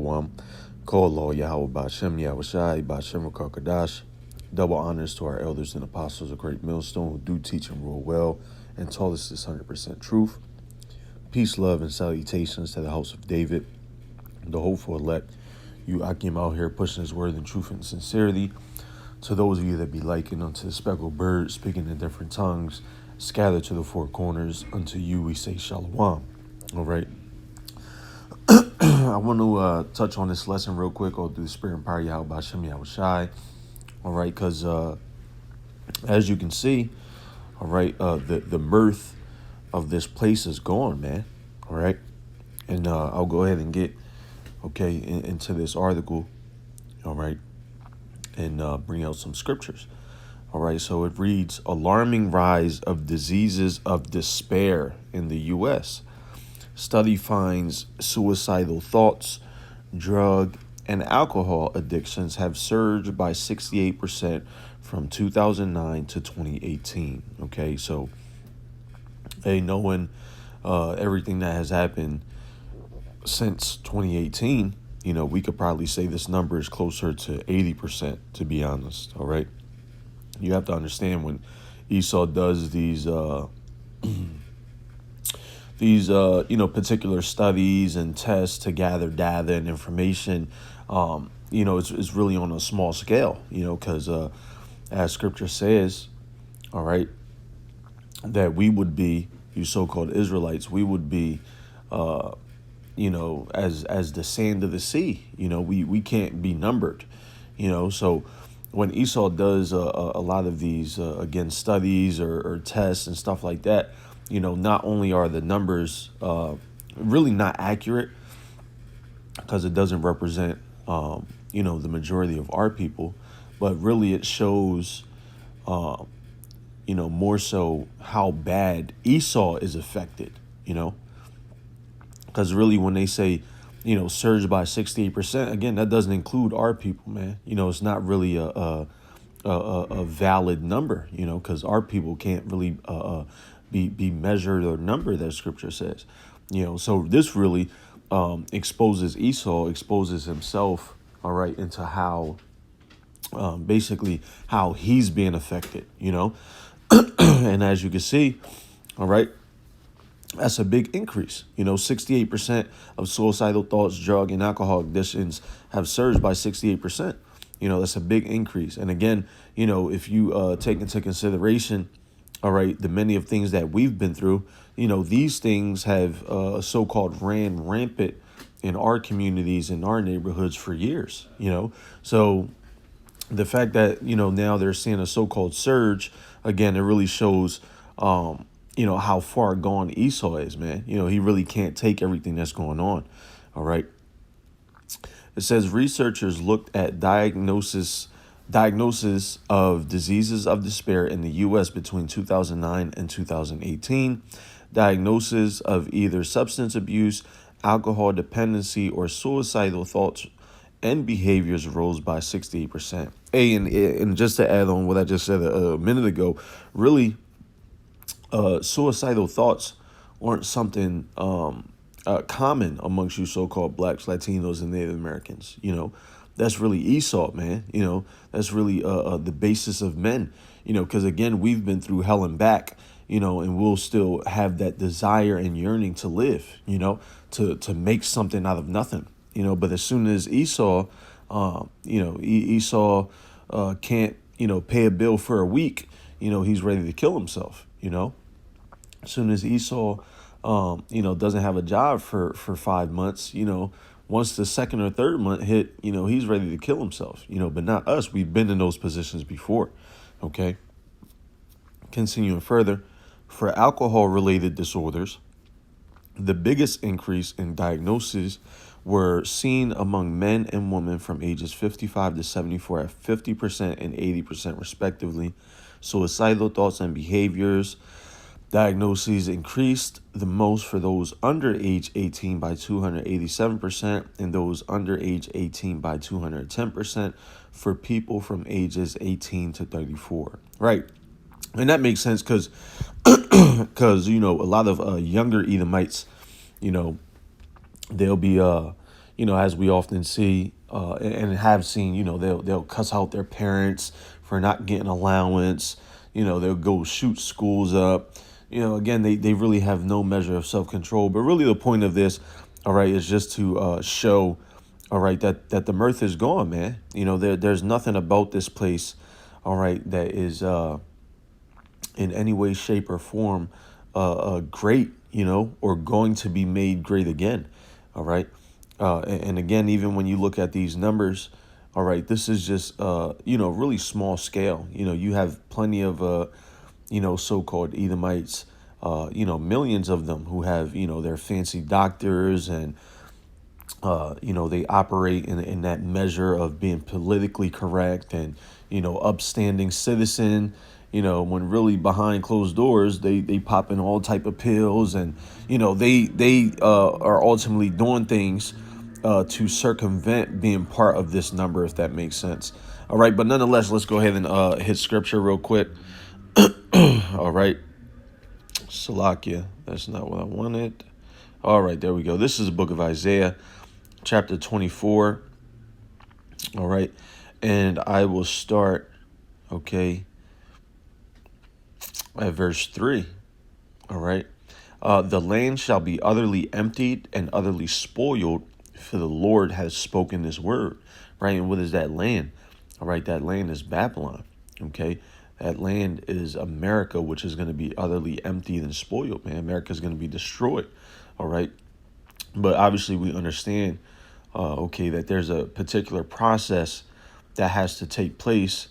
Shalom. Kol Yahweh Bashem Yahweh Shai Bashem Rakakadash. Double honors to our elders and apostles of Great Millstone who do teach and rule well and taught us this 100% truth. Peace, love, and salutations to the house of David, the hopeful elect. You Akim out here pushing his word in truth and sincerity. To those of you that be likened unto the speckled bird, speaking in different tongues, scattered to the four corners, unto you we say Shalom. All right. I want to touch on this lesson real quick. I'll do the spirit and power Yahweh Bashem Yahweh Shai. All right, because as you can see, all right, the mirth of this place is gone, man. All right, and I'll go ahead and get into this article. All right, and bring out some scriptures. All right, so it reads: alarming rise of diseases of despair in the U.S. Study finds suicidal thoughts, drug, and alcohol addictions have surged by 68% from 2009 to 2018. Okay, so knowing everything that has happened since 2018, we could probably say this number is closer to 80%, to be honest. All right, you have to understand when Esau does these particular studies and tests to gather data and information, it's really on a small scale, because as scripture says, all right, that we would be, you so-called Israelites, we would be, as the sand of the sea, we can't be numbered, so when Esau does a lot of these, studies or tests and stuff like that, not only are the numbers really not accurate because it doesn't represent, the majority of our people, but really it shows, more so how bad Esau is affected, because really when they say, surge by 68%, again, that doesn't include our people, man. It's not really a valid number, because our people can't really be measured or numbered, as scripture says, so this really exposes Esau, exposes himself, all right, into how basically how he's being affected, and as you can see, all right, that's a big increase. 68% of suicidal thoughts, drug, and alcohol addictions have surged by 68%. That's a big increase. And again, if you take into consideration, all right, the many of things that we've been through, these things have so-called ran rampant in our communities, in our neighborhoods for years, So the fact that, now they're seeing a so-called surge, again, it really shows, how far gone Esau is, man. He really can't take everything that's going on. All right. It says researchers looked at diagnosis of diseases of despair in the U.S. between 2009 and 2018. Diagnosis of either substance abuse, alcohol dependency, or suicidal thoughts and behaviors rose by 68%. And just to add on what I just said a minute ago, really, suicidal thoughts aren't something common amongst you so-called blacks, Latinos, and Native Americans. That's really Esau, man. That's really the basis of men, because, again, we've been through hell and back, and we'll still have that desire and yearning to live, to make something out of nothing, but as soon as Esau, Esau can't, pay a bill for a week, he's ready to kill himself, As soon as Esau, doesn't have a job for 5 months, once the second or third month hit, he's ready to kill himself, but not us. We've been in those positions before. Okay. Continuing further, for alcohol-related disorders, the biggest increase in diagnoses were seen among men and women from ages 55 to 74 at 50% and 80% respectively. Suicidal thoughts and behaviors diagnoses increased the most for those under age 18 by 287% and those under age 18 by 210% for people from ages 18 to 34. Right. And that makes sense because, a lot of younger Edomites, they'll be, as we often see and have seen, they'll cuss out their parents for not getting allowance. They'll go shoot schools up. Again, they really have no measure of self-control. But really the point of this, all right, is just to show, all right, that the mirth is gone, man. There's nothing about this place, all right, that is in any way, shape, or form great, or going to be made great again. All right. And again, even when you look at these numbers, all right, this is just, really small scale. You have plenty of, so-called Edomites, millions of them who have, their fancy doctors and, they operate in that measure of being politically correct and, upstanding citizen, when really behind closed doors, they pop in all type of pills and, they are ultimately doing things to circumvent being part of this number, if that makes sense. All right. But nonetheless, let's go ahead and hit scripture real quick. All right. Salakia. That's not what I wanted. All right. There we go. This is the book of Isaiah, chapter 24. All right. And I will start, okay, at verse 3. All right. The land shall be utterly emptied and utterly spoiled, for the Lord has spoken this word. Right. And what is that land? All right. That land is Babylon. Okay. That land is America, which is going to be utterly emptied and spoiled, man. America is going to be destroyed. All right. But obviously we understand, okay, that there's a particular process that has to take place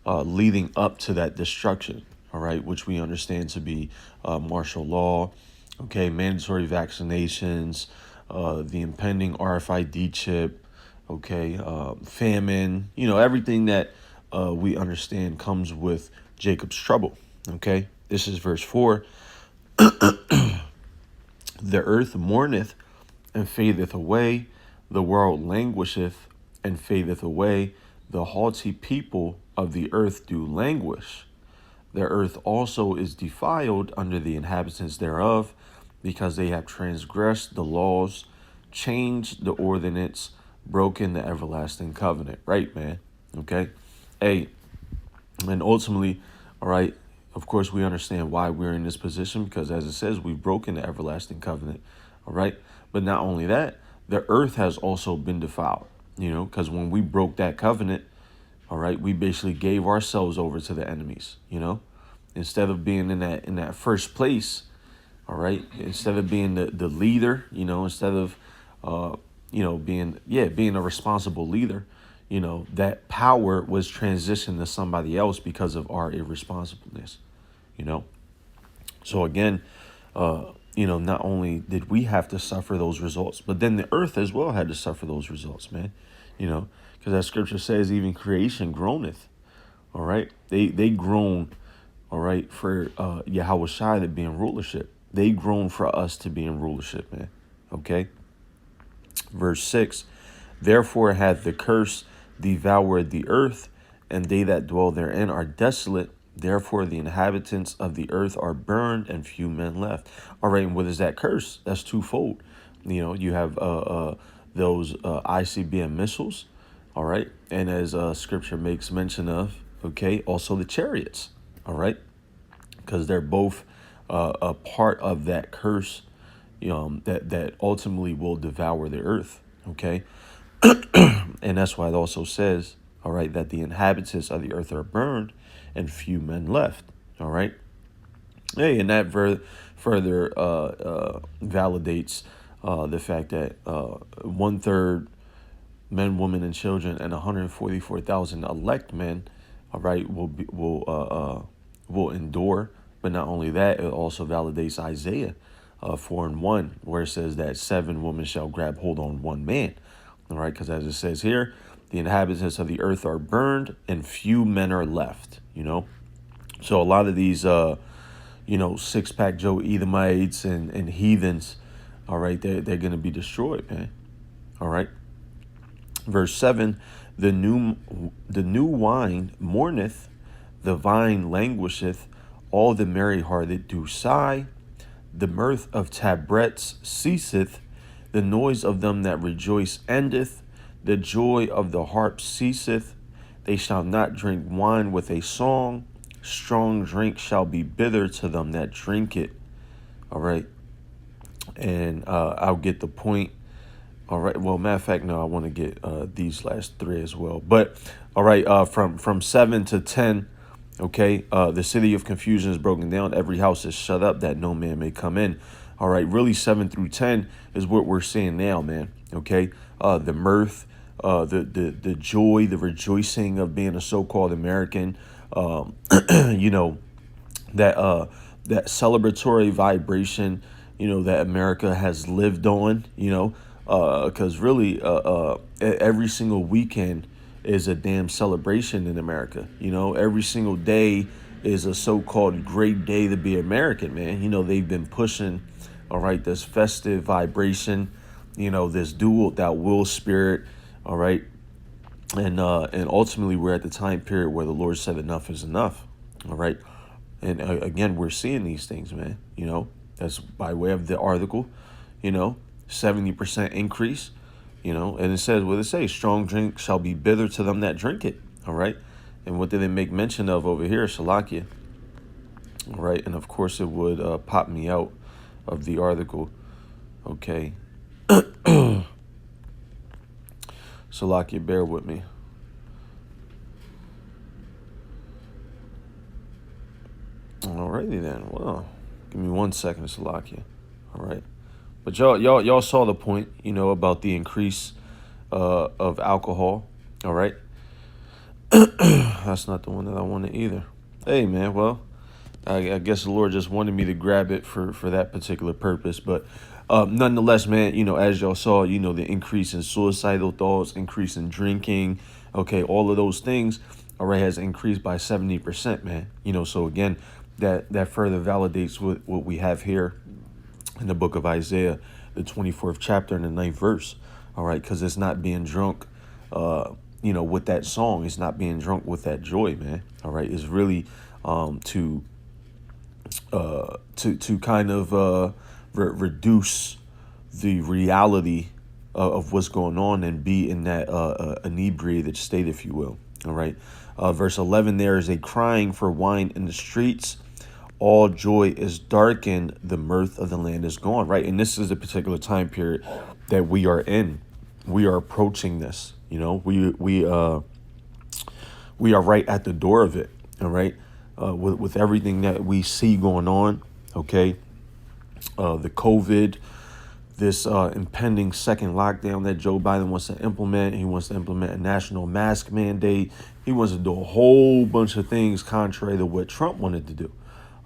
leading up to that destruction. All right. Which we understand to be martial law. Okay. Mandatory vaccinations, the impending RFID chip. Okay. Famine, everything that we understand comes with Jacob's trouble. Okay. This is verse 4. The earth mourneth and fadeth away. The world languisheth and fadeth away. The haughty people of the earth do languish. The earth also is defiled under the inhabitants thereof, because they have transgressed the laws, changed the ordinance, broken the everlasting covenant. Right, man? Okay. Hey, and ultimately, all right, of course, we understand why we're in this position, because as it says, we've broken the everlasting covenant. All right. But not only that, the earth has also been defiled, because when we broke that covenant, all right, we basically gave ourselves over to the enemies, instead of being in that first place. All right. Instead of being the leader, instead of, being a responsible leader, that power was transitioned to somebody else because of our irresponsibleness, So again, not only did we have to suffer those results, but then the earth as well had to suffer those results, man, because as scripture says, even creation groaneth. All right. They groan. All right. For Yahweh Shai to be in rulership. They groan for us to be in rulership, man. Okay. Verse 6. Therefore hath the curse devoured the earth, and they that dwell therein are desolate. Therefore the inhabitants of the earth are burned, and few men left. All right, and what is that curse? That's twofold. You have those ICBM missiles, all right, and as scripture makes mention of, okay, also the chariots, all right, because they're both a part of that curse, that ultimately will devour the earth, okay. And that's why it also says, all right, that the inhabitants of the earth are burned and few men left. All right. Hey, and that further validates the fact that 1/3 men, women, and children, and 144,000 elect men, all right, will endure. But not only that, it also validates Isaiah 4:1, where it says that 7 women shall grab hold on 1 man. All right, because as it says here, the inhabitants of the earth are burned and few men are left, So a lot of these, six-pack Joe Edomites and heathens, all right, they're going to be destroyed, man. All right. Verse 7, the new wine mourneth, the vine languisheth, all the merry-hearted do sigh, the mirth of tabrets ceaseth, The noise of them that rejoice endeth. The joy of the harp ceaseth. They shall not drink wine with a song. Strong drink shall be bitter to them that drink it. All right. And I'll get the point. All right. Well, matter of fact, no, I want to get these last three as well. But all right, from 7 to 10. Okay. The city of confusion is broken down. Every house is shut up that no man may come in. All right. Really, 7 through 10 is what we're seeing now, man. Okay. The mirth, the joy, the rejoicing of being a so-called American. You know, that celebratory vibration, that America has lived on, because really, every single weekend is a damn celebration in America. Every single day is a so-called great day to be American, man. They've been pushing, all right, this festive vibration, this dual, that will spirit, all right. And ultimately, we're at the time period where the Lord said enough is enough, all right. And again, we're seeing these things, man. That's by way of the article, 70% increase, and it says what it says: strong drink shall be bitter to them that drink it. All right. And what did they make mention of over here? Salakia. All right. And of course, it would pop me out of the article. Okay. Salakia, bear with me. Alrighty then. Well, give me 1 second, Salakia. All right. But y'all saw the point, about the increase of alcohol. All right. That's not the one that I wanted either. Hey, man. Well, I guess the Lord just wanted me to grab it for that particular purpose. But nonetheless, man, as y'all saw, the increase in suicidal thoughts, increase in drinking. Okay. All of those things, all right, has increased by 70%, man. So again, that further validates what we have here in the book of Isaiah, the 24th chapter and the 9th verse. All right, because it's not being drunk, with that song. It's not being drunk with that joy, man. All right, it's really to kind of reduce the reality of what's going on and be in that inebriated state, if you will. All right, verse 11. There is a crying for wine in the streets. All joy is darkened, the mirth of the land is gone, right? And this is a particular time period that we are in. We are approaching this, we are right at the door of it, all right? With everything that we see going on, okay? The COVID, this impending second lockdown that Joe Biden wants to implement. He wants to implement a national mask mandate. He wants to do a whole bunch of things contrary to what Trump wanted to do.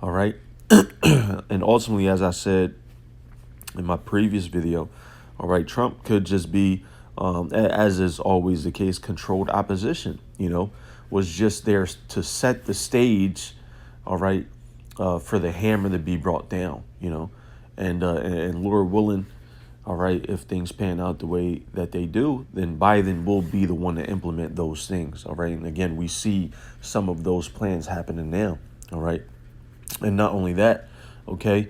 All right. And ultimately, as I said in my previous video, all right, Trump could just be, as is always the case, controlled opposition, was just there to set the stage, all right, for the hammer to be brought down, and Lord willing, all right, if things pan out the way that they do, then Biden will be the one to implement those things. All right. And again, we see some of those plans happening now. All right. And not only that, okay,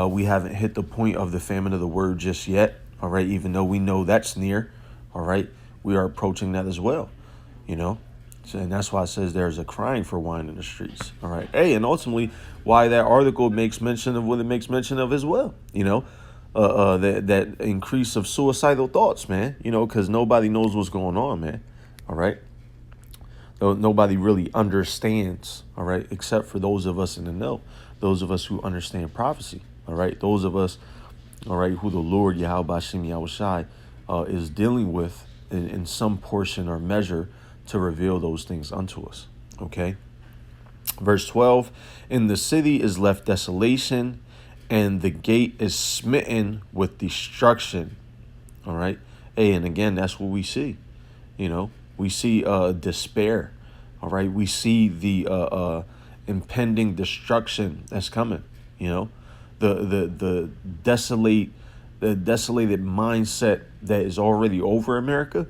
we haven't hit the point of the famine of the word just yet, all right, even though we know that's near, all right, we are approaching that as well, So, and that's why it says there's a crying for wine in the streets, all right. Hey, and ultimately why that article makes mention of what it makes mention of as well, that increase of suicidal thoughts, man, because nobody knows what's going on, man, all right. Nobody really understands, all right, except for those of us in the know, those of us who understand prophecy, all right, those of us, all right, who the Lord Yahweh Hashem Yahushai is dealing with in some portion or measure to reveal those things unto us, okay. Verse 12, in the city is left desolation, and the gate is smitten with destruction, all right. Hey, and again, that's what we see, We see despair, all right? We see the impending destruction that's coming, the desolated mindset that is already over America,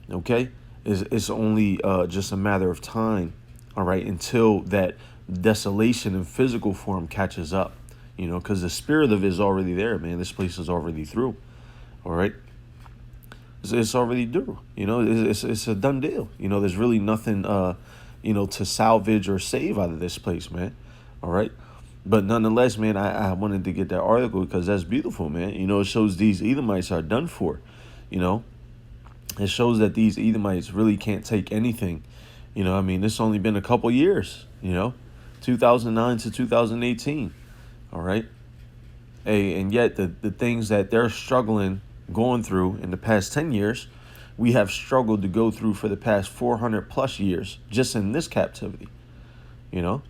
okay? It's only just a matter of time, all right, until that desolation in physical form catches up, because the spirit of it is already there, man. This place is already through. All right. It's already due. It's a done deal. There's really nothing, to salvage or save out of this place, man. All right. But nonetheless, man, I wanted to get that article because that's beautiful, man. It shows these Edomites are done for. You know, it shows that these Edomites really can't take anything. I mean, it's only been a couple years, 2009 to 2018. All right. Hey, and yet the things that they're struggling, going through in the past 10 years, we have struggled to go through for the past 400 plus years just in this captivity, you know?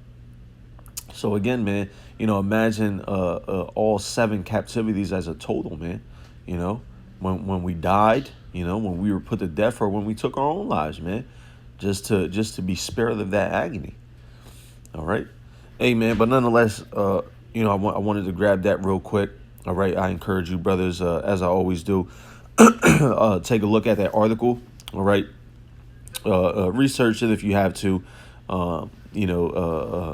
So again, man, imagine all 7 captivities as a total, man. You know, when we died, when we were put to death, or when we took our own lives, man, just to be spared of that agony. All right, hey, man. But nonetheless, I wanted to grab that real quick. All right, I encourage you, brothers, as I always do, take a look at that article. All right, research it if you have to.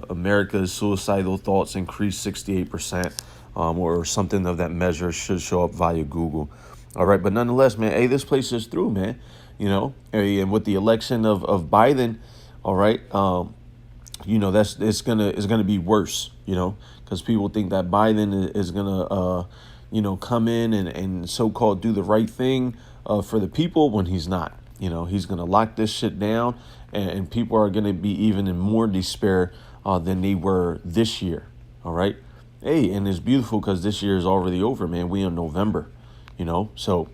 America's suicidal thoughts increased 68%, or something of that measure should show up via Google. All right, but nonetheless, man, hey, this place is through, man. Hey, and with the election of Biden, all right, that's it's gonna be worse, because people think that Biden is gonna come in and so-called do the right thing for the people when he's not. He's gonna lock this shit down, and people are gonna be even in more despair than they were this year. All right, hey, and it's beautiful because this year is already over, man. We in November, so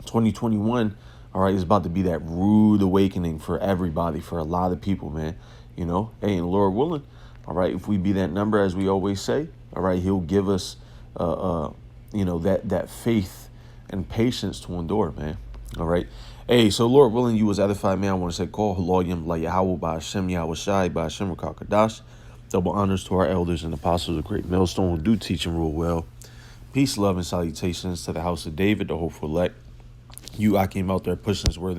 2021, all right, is about to be that rude awakening for everybody, for a lot of people, man. Hey, and Lord willing, all right, if we be that number, as we always say, all right, he'll give us, that faith and patience to endure, man. All right. Hey, so Lord willing, you was edified, man. I want to say, call Haloyim La Yahweh by Hashem Yahweh Shai by Hashem Rakakadash. Double honors to our elders and apostles of Great Millstone who do teach and rule well. Peace, love, and salutations to the house of David, the hopeful elect. You, I came out there pushing this word.